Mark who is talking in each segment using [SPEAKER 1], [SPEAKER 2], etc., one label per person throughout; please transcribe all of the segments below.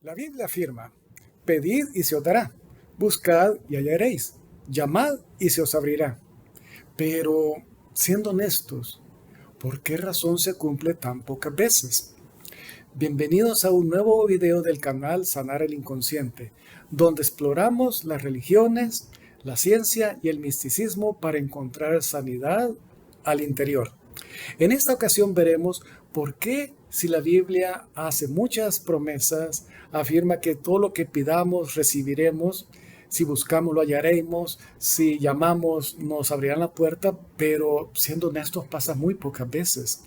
[SPEAKER 1] La Biblia afirma, pedid y se os dará, buscad y hallaréis, llamad y se os abrirá. Pero, siendo honestos, ¿por qué razón se cumple tan pocas veces? Bienvenidos a un nuevo video del canal Sanar el Inconsciente, donde exploramos las religiones, la ciencia y el misticismo para encontrar sanidad al interior. En esta ocasión veremos por qué, si la Biblia hace muchas promesas, afirma que todo lo que pidamos recibiremos, si buscamos lo hallaremos, si llamamos nos abrirán la puerta, pero siendo honestos pasa muy pocas veces.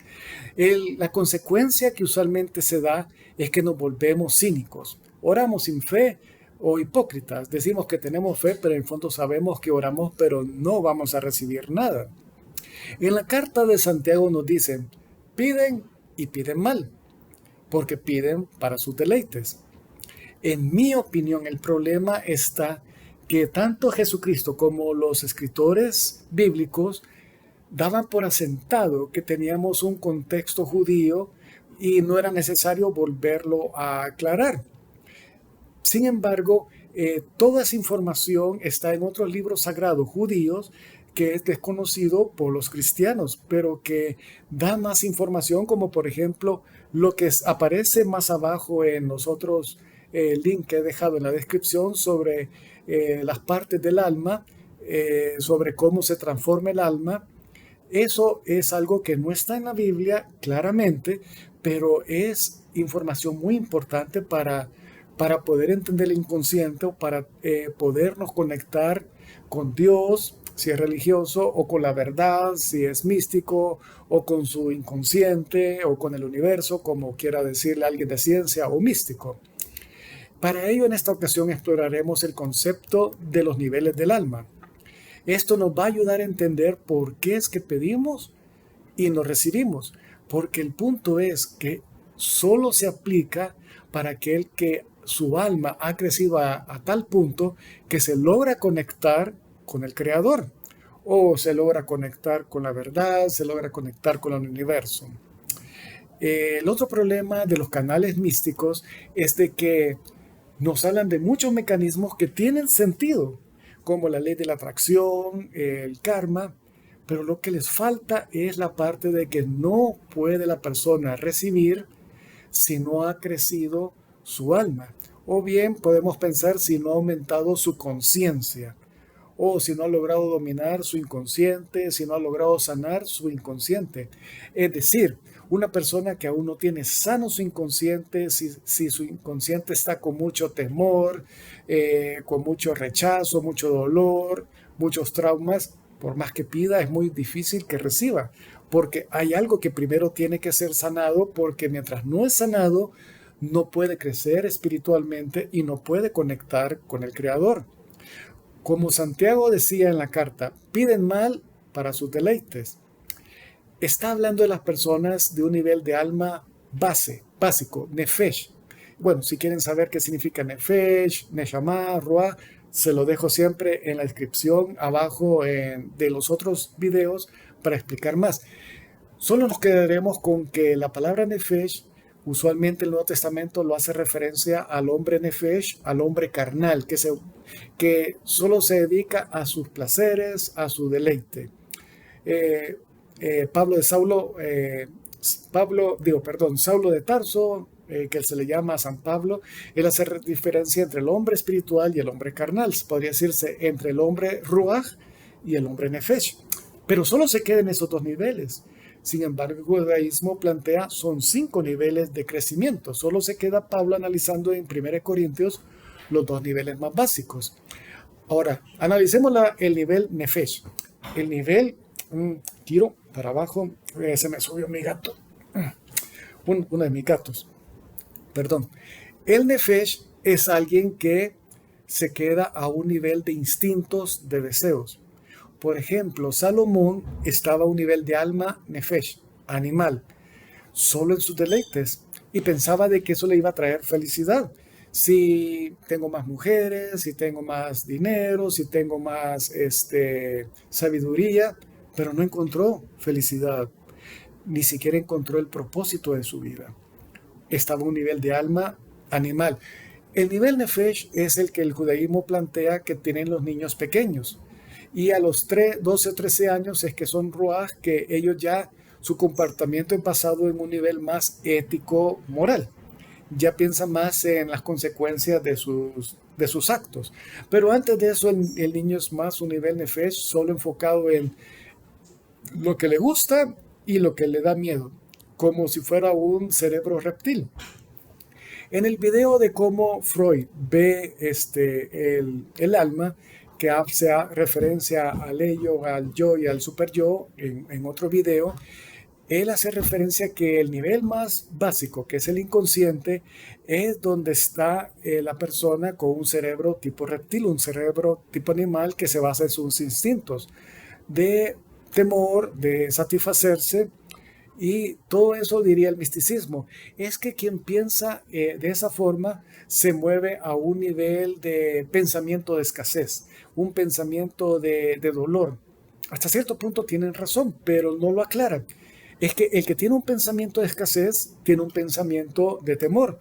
[SPEAKER 1] La consecuencia que usualmente se da es que nos volvemos cínicos, oramos sin fe o hipócritas, decimos que tenemos fe, pero en el fondo sabemos que oramos, pero no vamos a recibir nada. En la carta de Santiago nos dicen, piden y piden mal, porque piden para sus deleites. En mi opinión, el problema está que tanto Jesucristo como los escritores bíblicos daban por asentado que teníamos un contexto judío y no era necesario volverlo a aclarar. Sin embargo, toda esa información está en otros libros sagrados judíos que es desconocido por los cristianos, pero que da más información, como por ejemplo lo que aparece más abajo en los otros links que he dejado en la descripción sobre las partes del alma, sobre cómo se transforma el alma. Eso es algo que no está en la Biblia claramente, pero es información muy importante para poder entender el inconsciente o para podernos conectar con Dios, si es religioso, o con la verdad, si es místico, o con su inconsciente, o con el universo, como quiera decirle alguien de ciencia o místico. Para ello, en esta ocasión exploraremos el concepto de los niveles del alma. Esto nos va a ayudar a entender por qué es que pedimos y nos recibimos, porque el punto es que solo se aplica para aquel que su alma ha crecido a tal punto que se logra conectar con el Creador, o se logra conectar con la verdad, se logra conectar con el universo. El otro problema de los canales místicos es de que nos hablan de muchos mecanismos que tienen sentido, como la ley de la atracción, el karma, pero lo que les falta es la parte de que no puede la persona recibir si no ha crecido su alma. O bien podemos pensar si no ha aumentado su conciencia, o si no ha logrado dominar su inconsciente, si no ha logrado sanar su inconsciente. Es decir, una persona que aún no tiene sano su inconsciente, si su inconsciente está con mucho temor, con mucho rechazo, mucho dolor, muchos traumas, por más que pida, es muy difícil que reciba, porque hay algo que primero tiene que ser sanado, porque mientras no es sanado, no puede crecer espiritualmente y no puede conectar con el Creador. Como Santiago decía en la carta, piden mal para sus deleites. Está hablando de las personas de un nivel de alma básico, nefesh. Bueno, si quieren saber qué significa nefesh, neshama, ruah, se lo dejo siempre en la descripción abajo de los otros videos para explicar más. Solo nos quedaremos con que la palabra nefesh, usualmente el Nuevo Testamento lo hace referencia al hombre nefesh, al hombre carnal, que solo se dedica a sus placeres, a su deleite. Saulo de Tarso, que se le llama a San Pablo, él hace diferencia entre el hombre espiritual y el hombre carnal. Podría decirse entre el hombre ruach y el hombre nefesh. Pero solo se queda en esos dos niveles. Sin embargo, el judaísmo plantea son 5 niveles de crecimiento. Solo se queda Pablo analizando en 1 Corintios los 2 niveles más básicos. Ahora, analicemos el nivel nefesh. El nivel, tiro para abajo, se me subió mi gato. Uno de mis gatos. Perdón. El nefesh es alguien que se queda a un nivel de instintos, de deseos. Por ejemplo, Salomón estaba a un nivel de alma nefesh, animal, solo en sus deleites, y pensaba de que eso le iba a traer felicidad. Si tengo más mujeres, si tengo más dinero, si tengo más sabiduría, pero no encontró felicidad, ni siquiera encontró el propósito de su vida. Estaba a un nivel de alma animal. El nivel Nefesh es el que el judaísmo plantea que tienen los niños pequeños. Y a los 12 o 13 años es que son Ruach, que ellos ya, su comportamiento es basado en un nivel más ético, moral. Ya piensa más en las consecuencias de sus actos. Pero antes de eso, el niño es más un nivel Nefesh, solo enfocado en lo que le gusta y lo que le da miedo, como si fuera un cerebro reptil. En el video de cómo Freud ve el alma, que hace referencia al ello, al yo y al super yo en otro video, él hace referencia que el nivel más básico, que es el inconsciente, es donde está la persona con un cerebro tipo reptil, un cerebro tipo animal que se basa en sus instintos de temor, de satisfacerse. Y todo eso diría el misticismo. Es que quien piensa de esa forma se mueve a un nivel de pensamiento de escasez, un pensamiento de dolor. Hasta cierto punto tienen razón, pero no lo aclaran. Es que el que tiene un pensamiento de escasez tiene un pensamiento de temor.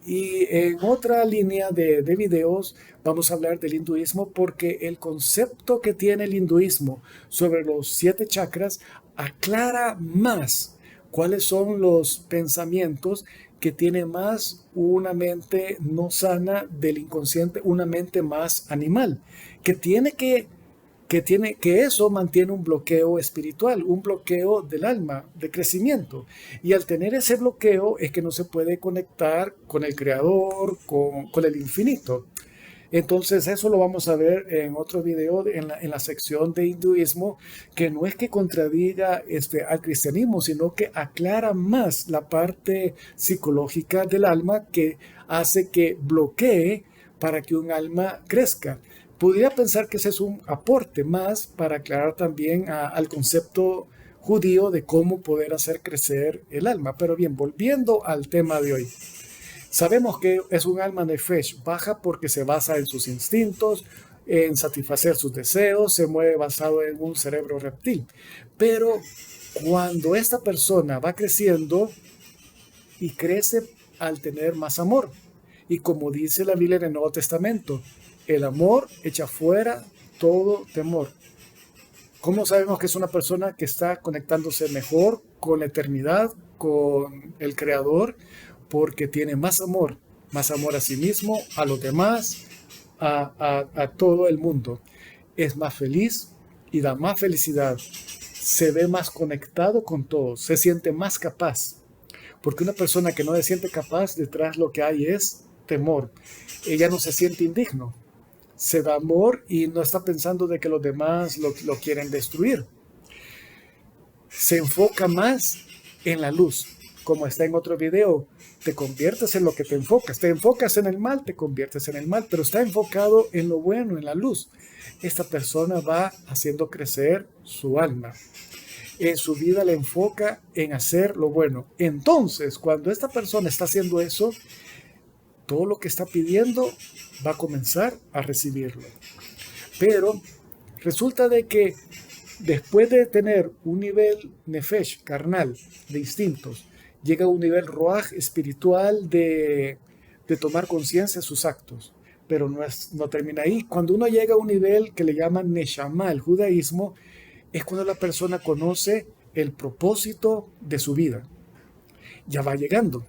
[SPEAKER 1] Y en otra línea de videos vamos a hablar del hinduismo, porque el concepto que tiene el hinduismo sobre los 7 chakras aclara más cuáles son los pensamientos que tiene más una mente no sana del inconsciente, una mente más animal, que eso mantiene un bloqueo espiritual, un bloqueo del alma, de crecimiento. Y al tener ese bloqueo es que no se puede conectar con el Creador, con el infinito. Entonces eso lo vamos a ver en otro video en la sección de hinduismo, que no es que contradiga al cristianismo, sino que aclara más la parte psicológica del alma, que hace que bloquee para que un alma crezca. Podría pensar que ese es un aporte más para aclarar también al concepto judío de cómo poder hacer crecer el alma. Pero bien, volviendo al tema de hoy. Sabemos que es un alma nefesh baja porque se basa en sus instintos, en satisfacer sus deseos, se mueve basado en un cerebro reptil. Pero cuando esta persona va creciendo y crece al tener más amor, y como dice la Biblia en el Nuevo Testamento, el amor echa fuera todo temor. ¿Cómo sabemos que es una persona que está conectándose mejor con la eternidad, con el Creador? Porque tiene más amor a sí mismo, a los demás, a todo el mundo. Es más feliz y da más felicidad. Se ve más conectado con todos, se siente más capaz. Porque una persona que no se siente capaz, detrás lo que hay es temor. Ella no se siente indigno. Se da amor y no está pensando de que los demás lo quieren destruir. Se enfoca más en la luz. Como está en otro video, te conviertes en lo que te enfocas. Te enfocas en el mal, te conviertes en el mal, pero está enfocado en lo bueno, en la luz. Esta persona va haciendo crecer su alma. En su vida le enfoca en hacer lo bueno. Entonces, cuando esta persona está haciendo eso, todo lo que está pidiendo va a comenzar a recibirlo. Pero resulta de que después de tener un nivel nefesh, carnal, de instintos, llega a un nivel roaj espiritual de tomar conciencia de sus actos. Pero no termina ahí. Cuando uno llega a un nivel que le llaman neshama, el judaísmo, es cuando la persona conoce el propósito de su vida. Ya va llegando.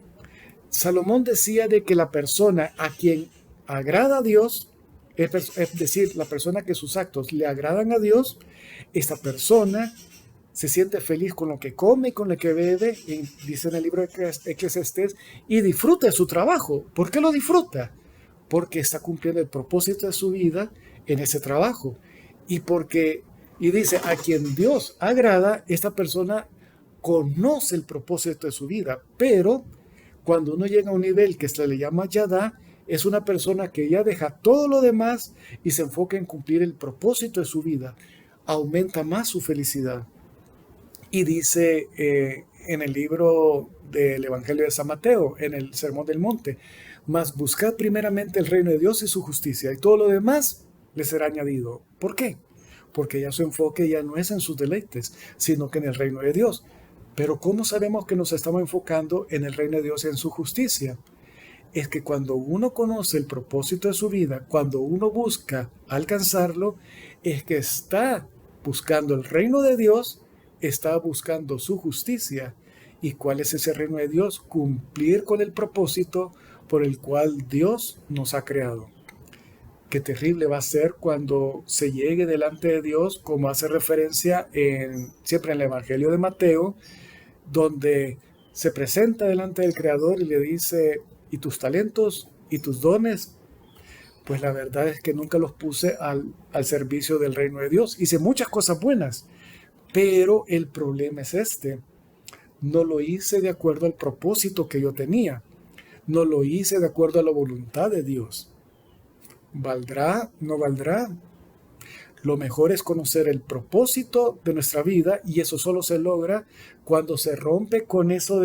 [SPEAKER 1] Salomón decía de que la persona a quien agrada a Dios, es decir, la persona que sus actos le agradan a Dios, esta persona se siente feliz con lo que come y con lo que bebe, dice en el libro de Eclesiastés, y disfruta de su trabajo. ¿Por qué lo disfruta? Porque está cumpliendo el propósito de su vida en ese trabajo. Y dice, a quien Dios agrada, esta persona conoce el propósito de su vida, pero cuando uno llega a un nivel que se le llama Yadá, es una persona que ya deja todo lo demás y se enfoca en cumplir el propósito de su vida. Aumenta más su felicidad. Y dice en el libro del Evangelio de San Mateo, en el Sermón del Monte, mas buscad primeramente el reino de Dios y su justicia, y todo lo demás les será añadido. ¿Por qué? Porque ya su enfoque ya no es en sus deleites, sino que en el reino de Dios. Pero ¿cómo sabemos que nos estamos enfocando en el reino de Dios y en su justicia? es que cuando uno conoce el propósito de su vida, cuando uno busca alcanzarlo, es que está buscando el reino de Dios, está buscando su justicia. ¿Y cuál es ese reino de Dios? Cumplir con el propósito por el cual Dios nos ha creado. Qué terrible va a ser cuando se llegue delante de Dios, como hace referencia siempre en el Evangelio de Mateo, donde se presenta delante del Creador y le dice, ¿y tus talentos y tus dones? Pues la verdad es que nunca los puse al servicio del reino de Dios. Hice muchas cosas buenas, pero el problema es este. No lo hice de acuerdo al propósito que yo tenía. No lo hice de acuerdo a la voluntad de Dios. ¿Valdrá? ¿No valdrá? Lo mejor es conocer el propósito de nuestra vida, y eso solo se logra cuando se rompe con esos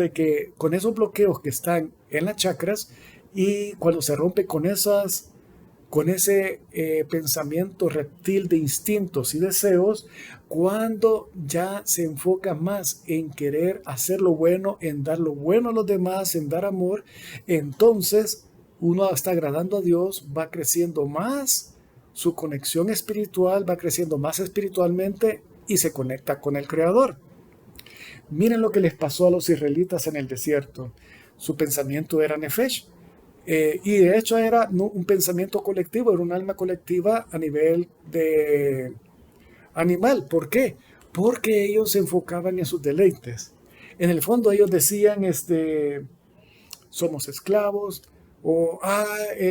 [SPEAKER 1] bloqueos que están en las chakras, y cuando se rompe con ese pensamiento reptil de instintos y deseos, cuando ya se enfoca más en querer hacer lo bueno, en dar lo bueno a los demás, en dar amor. Entonces uno está agradando a Dios, va creciendo más, su conexión espiritual va creciendo más espiritualmente y se conecta con el Creador. Miren lo que les pasó a los israelitas en el desierto. Su pensamiento era nefesh. Y de hecho era un pensamiento colectivo, era un alma colectiva a nivel de animal. ¿Por qué? Porque ellos se enfocaban en sus deleites. En el fondo ellos decían, somos esclavos, o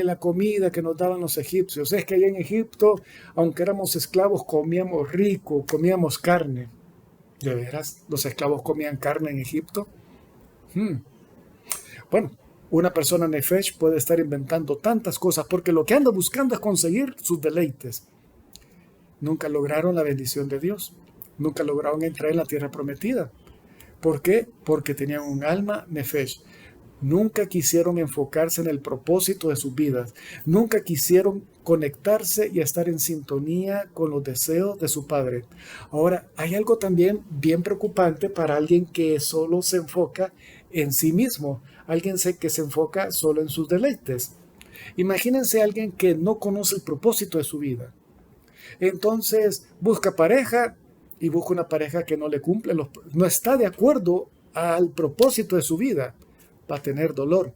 [SPEAKER 1] la comida que nos daban los egipcios. Es que allá en Egipto, aunque éramos esclavos, comíamos rico, comíamos carne. ¿De veras los esclavos comían carne en Egipto? Bueno, una persona nefesh puede estar inventando tantas cosas porque lo que anda buscando es conseguir sus deleites. Nunca lograron la bendición de Dios. Nunca lograron entrar en la tierra prometida. ¿Por qué? Porque tenían un alma nefesh. Nunca quisieron enfocarse en el propósito de sus vidas. Nunca quisieron conectarse y estar en sintonía con los deseos de su Padre. Ahora, hay algo también bien preocupante para alguien que solo se enfoca en sí mismo. Alguien que se enfoca solo en sus deleites. Imagínense a alguien que no conoce el propósito de su vida. Entonces busca pareja y busca una pareja que no le cumple, no está de acuerdo al propósito de su vida. Va a tener dolor.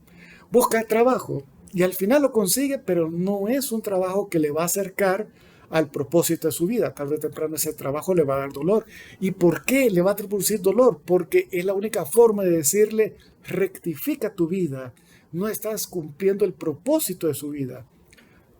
[SPEAKER 1] Busca trabajo y al final lo consigue, pero no es un trabajo que le va a acercar al propósito de su vida. Tarde o temprano ese trabajo le va a dar dolor. ¿Y por qué le va a producir dolor? Porque es la única forma de decirle, rectifica tu vida. No estás cumpliendo el propósito de su vida.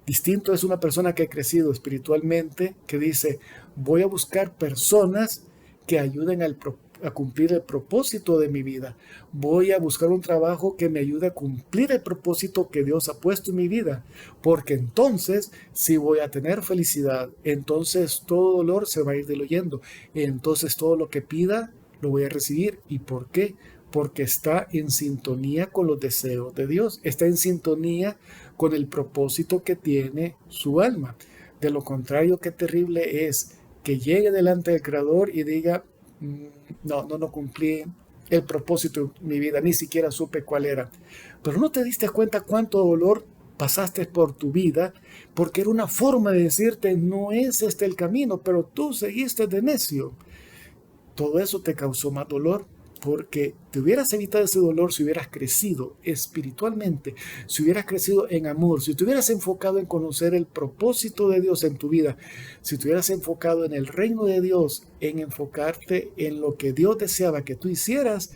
[SPEAKER 1] Distinto es una persona que ha crecido espiritualmente, que dice, voy a buscar personas que ayuden a cumplir el propósito de mi vida. Voy a buscar un trabajo que me ayude a cumplir el propósito que Dios ha puesto en mi vida. Porque entonces sí voy a tener felicidad. Entonces todo dolor se va a ir diluyendo. Entonces todo lo que pida lo voy a recibir. ¿Y por qué? Porque está en sintonía con los deseos de Dios. Está en sintonía con el propósito que tiene su alma. De lo contrario, qué terrible es que llegue delante del Creador y diga, no cumplí el propósito de mi vida, ni siquiera supe cuál era. Pero no te diste cuenta cuánto dolor pasaste por tu vida, porque era una forma de decirte, no es este el camino, pero tú seguiste de necio. Todo eso te causó más dolor, porque te hubieras evitado ese dolor si hubieras crecido espiritualmente, si hubieras crecido en amor, si te hubieras enfocado en conocer el propósito de Dios en tu vida, si te hubieras enfocado en el reino de Dios, en enfocarte en lo que Dios deseaba que tú hicieras.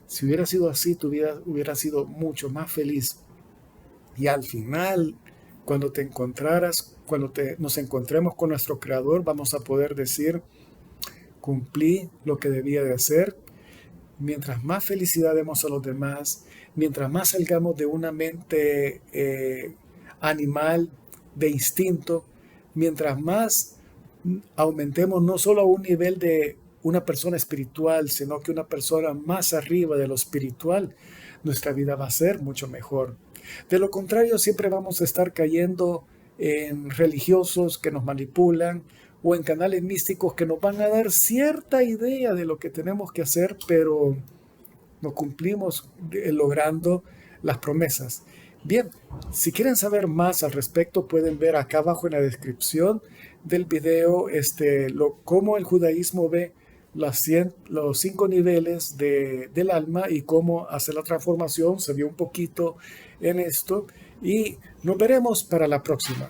[SPEAKER 1] Si hubiera sido así, tu vida hubiera sido mucho más feliz. Y al final, cuando nos encontremos con nuestro Creador, vamos a poder decir, cumplí lo que debía de hacer. Mientras más felicidad demos a los demás, mientras más salgamos de una mente animal, de instinto, mientras más aumentemos no solo a un nivel de una persona espiritual, sino que una persona más arriba de lo espiritual, nuestra vida va a ser mucho mejor. De lo contrario, siempre vamos a estar cayendo en religiosos que nos manipulan, o en canales místicos que nos van a dar cierta idea de lo que tenemos que hacer, pero no cumplimos logrando las promesas. Bien, si quieren saber más al respecto, pueden ver acá abajo en la descripción del video cómo el judaísmo ve los 5 niveles del alma y cómo hacer la transformación. Se vio un poquito en esto y nos veremos para la próxima.